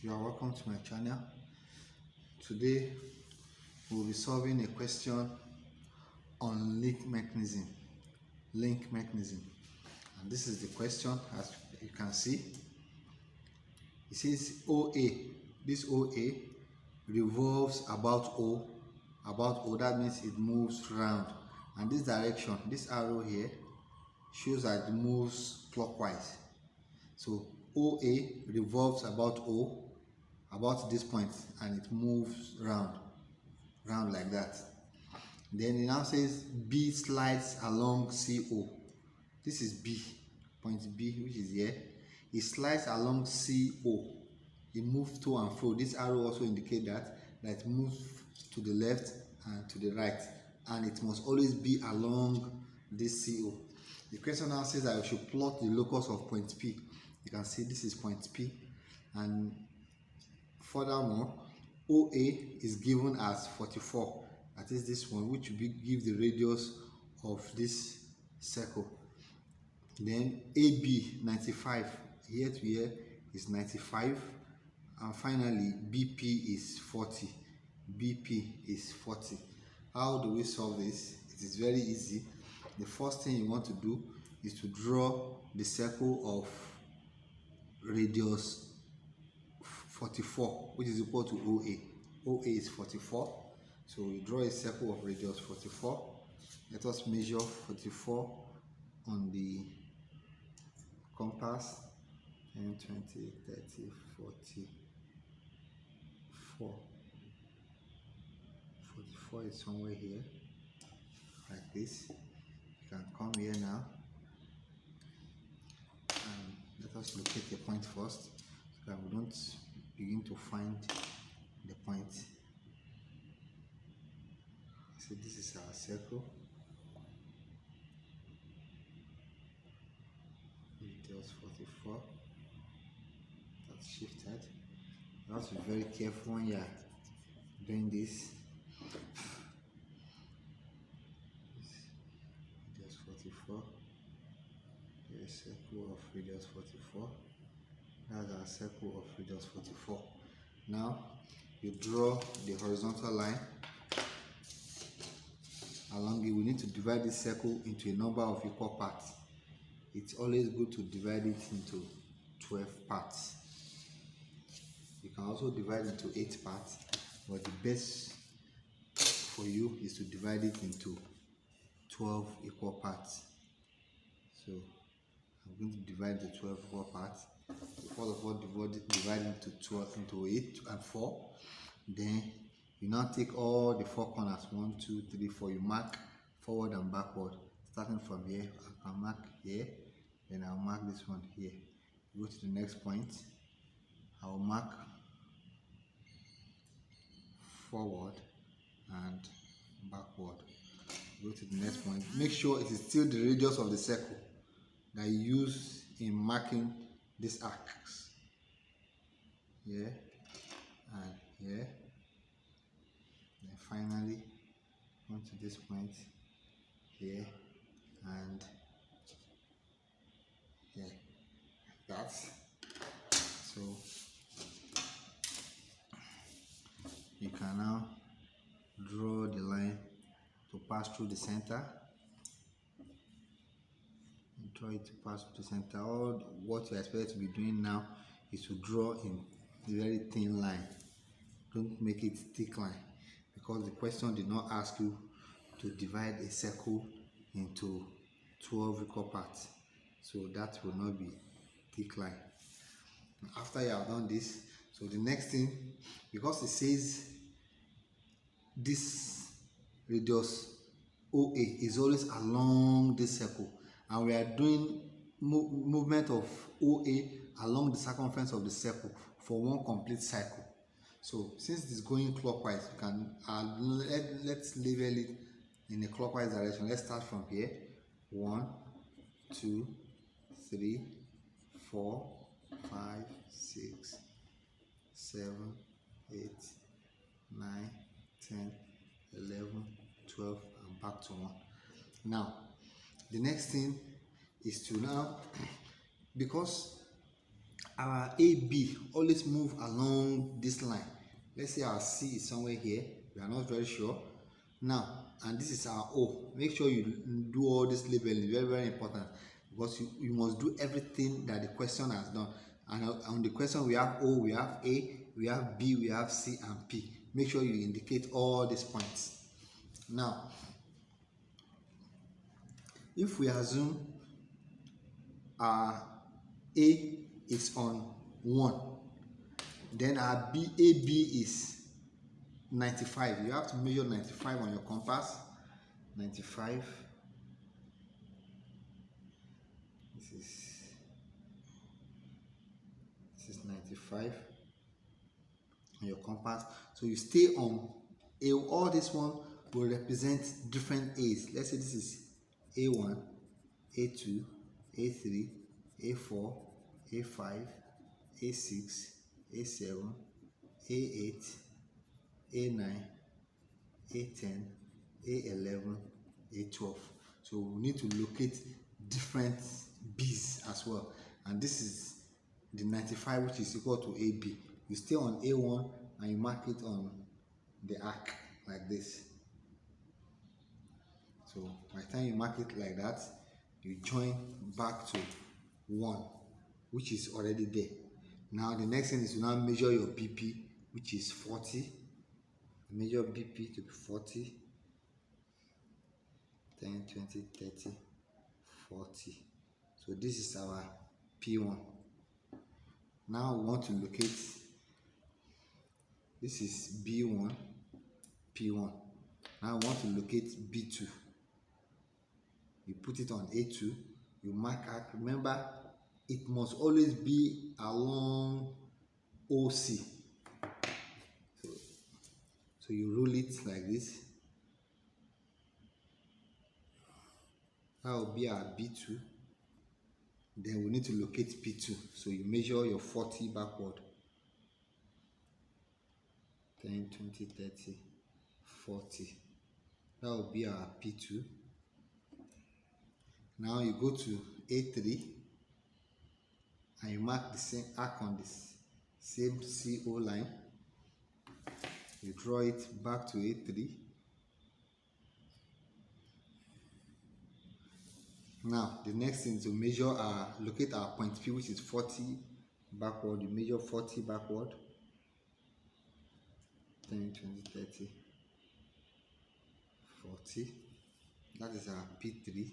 You are welcome to my channel. Today we'll be solving a question on link mechanism. And this is the question. As you can see, it says OA. This OA revolves about O. That means it moves round, and this direction, this arrow here, shows that it moves clockwise. So OA revolves about O, about this point, and it moves round like that. Then it now says B slides along CO. This is B, point B, which is here. It slides along CO. It moves to and fro. This arrow also indicates that it moves to the left and to the right, and it must always be along this CO. The question now says that I should plot the locus of point P. You can see this is point P, and furthermore, OA is given as 44. That is this one, which will give the radius of this circle. Then AB 95, here to here is 95, and finally BP is 40. BP is 40. How do we solve this? It is very easy. The first thing you want to do is to draw the circle of radius 44, which is equal to OA. OA is 44. So we draw a circle of radius 44. Let us measure 44 on the compass. 10, 20, 30, 40, 44 is somewhere here, like this. You can come here now, and let us locate the point first, so that we don't begin to find the point. So this is our circle. Radius 44. That's shifted. You have to be very careful when you are doing this. Radius 44. Here's a circle of radius 44. That's our circle of radius 44. Now you draw the horizontal line along it. We need to divide this circle into a number of equal parts. It's always good to divide it into 12 parts. You can also divide into 8 parts, but the best for you is to divide it into 12 equal parts. So I'm going to divide the 12 equal parts. First of all, divide into 12 into 8 and 4. Then you now take all the 4 corners, 1, 2, 3, 4. You mark forward and backward. Starting from here, I can mark here. Then I'll mark this one here. Go to the next point. I'll mark forward and backward. Go to the next point. Make sure it is still the radius of the circle that you use in marking this arcs. Here and here. And finally, come to this point here and here. That's so. You can now draw the line to pass through the center. Draw it to pass through the center. All what you expect to be doing now is to draw in a very thin line. Don't make it thick line, because the question did not ask you to divide a circle into 12 equal parts. So that will not be thick line. After you have done this, so the next thing, because it says this radius OA is always along this circle, and we are doing movement of OA along the circumference of the circle for one complete cycle. So since it is going clockwise, you can let's label it in a clockwise direction. Let's start from here. 1, 2, 3, 4, 5, 6, 7, 8, 9, 10, 11, 12, and back to 1. Now the next thing is to now, because our AB always move along this line. Let's say our C is somewhere here, we are not very sure now, and this is our O. Make sure you do all this labeling, very very important, because you must do everything that the question has done. And on the question we have O, we have A, we have B, we have C and P. Make sure you indicate all these points. Now if we assume our A is on 1, then our AB is 95. You have to measure 95 on your compass. 95. This is 95 on your compass. So you stay on A. All this one will represent different A's. Let's say this is A1, A2, A3, A4, A5, A6, A7, A8, A9, A10, A11, A12. So we need to locate different B's as well. And this is the 95, which is equal to AB. You stay on A1 and you mark it on the arc like this. So by the time you mark it like that, you join back to 1, which is already there. Now the next thing is to now measure your BP, which is 40. Measure BP to be 40, 10, 20, 30, 40. So this is our P1. Now we want to locate, this is B1, P1. Now we want to locate B2. You put it on A2, you mark arc. Remember, it must always be along OC. So you roll it like this. That will be our B2. Then we need to locate P2. So you measure your 40 backward. 10, 20, 30, 40. That will be our P2. Now you go to A3 and you mark the same arc on this same CO line. You draw it back to A3. Now the next thing is to measure locate our point P, which is 40 backward. You measure 40 backward. 10, 20, 30, 40. That is our P3.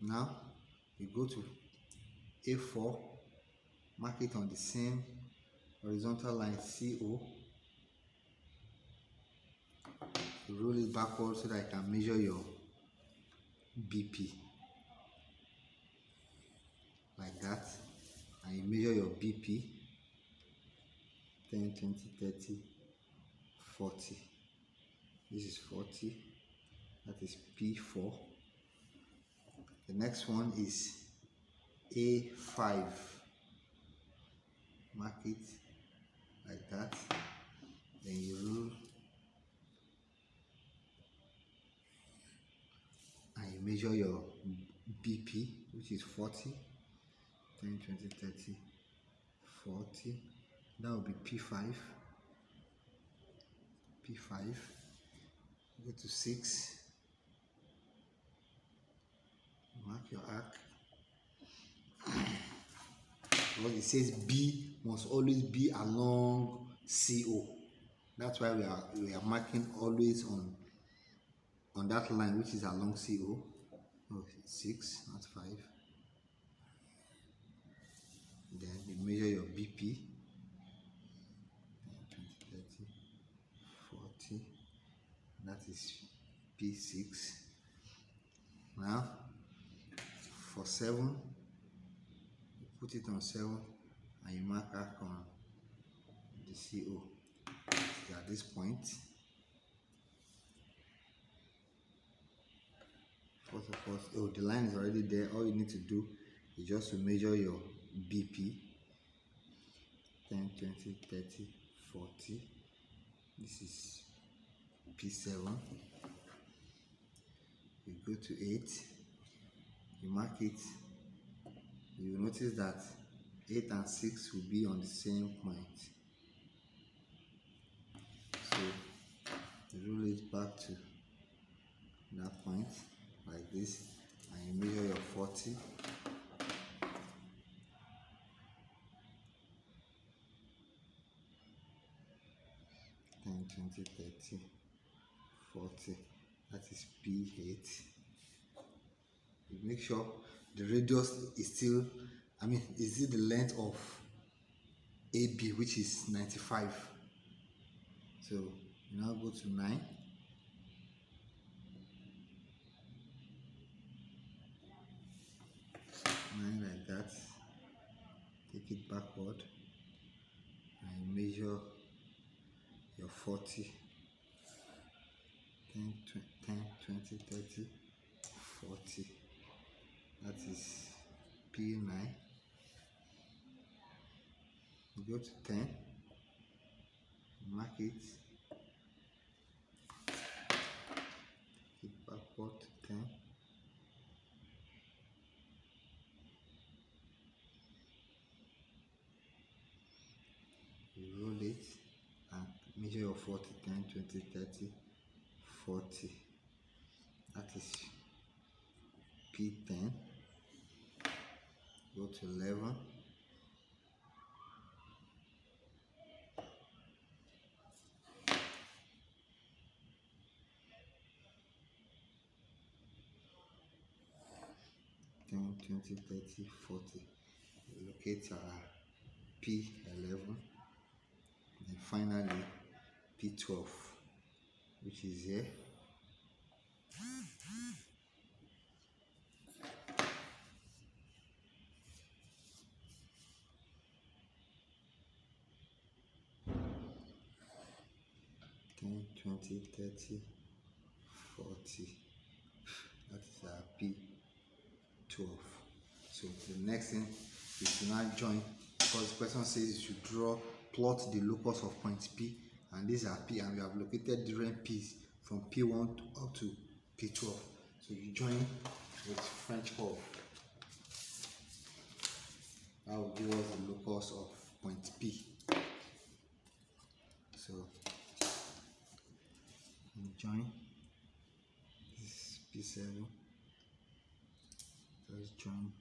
Now you go to A4, mark it on the same horizontal line CO. You roll it backwards so that I can measure your BP like that, and you measure your BP. 10, 20, 30, 40. This is 40. That is P4. The next one is A5. Mark it like that. Then you roll and you measure your BP, which is 40. 10, 20, 30, 40. That will be P5. P5. Go to 6. Mark your arc. Because it says B must always be along CO. That's why we are marking always on that line which is along CO. Oh, 6, not 5. Then you measure your BP. 20, 30, 40. That is P6. Now for 7, you put it on 7 and you mark arc on the CO. So at this point, first of all, the line is already there. All you need to do is just to measure your BP. 10, 20, 30, 40. This is P7. You go to 8. You mark it. you notice that 8 and 6 will be on the same point. So you roll it back to that point like this, and you measure your 40. Then 20, 30, 40. That is P8. You make sure the radius is still, is it the length of AB, which is 95. So you now go to 9. Like that. Take it backward and measure your 40. 10, 20, 30, 40. That is P9. You go to 10, mark it, take backward to 10. You roll it and measure your 40, 10, 20, 30, 40. That is P10. Go to 11. Ten, 20, 30, 40. Locate our P11. And finally P12, which is here. Ten, 20, 30, 40. That is our P12. So the next thing is to now join, because the question says you should plot the locus of point P, and these are P, and we have located different P's from P1 up to P12. So you join with French curve. That will give us the locus of point P. So you join this P7. Let's join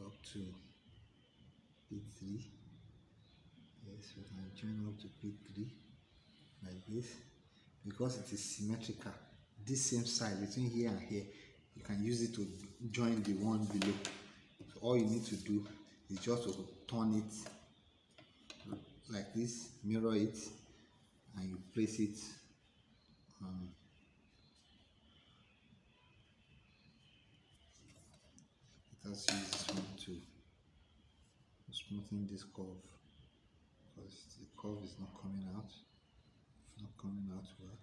up to P3. Yes, we can join up to P3 like this. Because it is symmetrical, this same side between here and here, you can use it to join the one below. So all you need to do is just to turn it like this, mirror it, and you place it let us use this one to smoothen this curve, because the curve is not coming out well.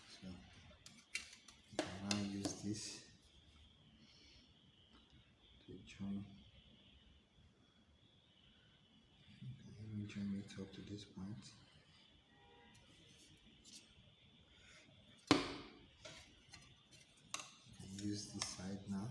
So you can now use this to join. You can even join it up to this point. You can use this side now.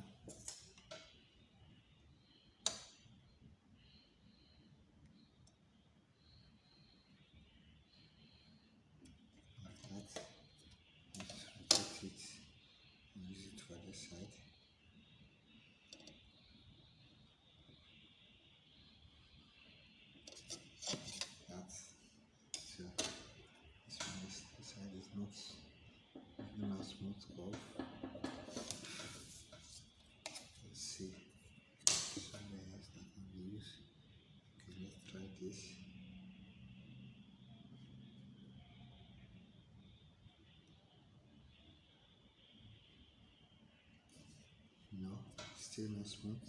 Smooth curve. Let's see somewhere else that can be used. Okay, let's try this. No, still not smooth.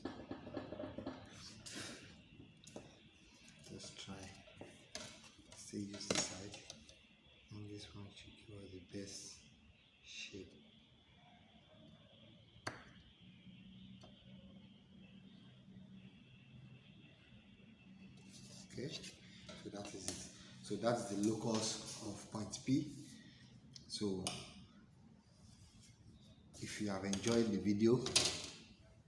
Let's try. Still use the side, and this one should give us the best shape. Okay, so that is it. So that's the locus of point P. So if you have enjoyed the video,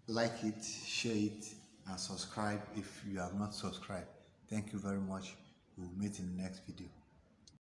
like it, share it, and subscribe if you have not subscribed. Thank you very much. We'll meet in the next video.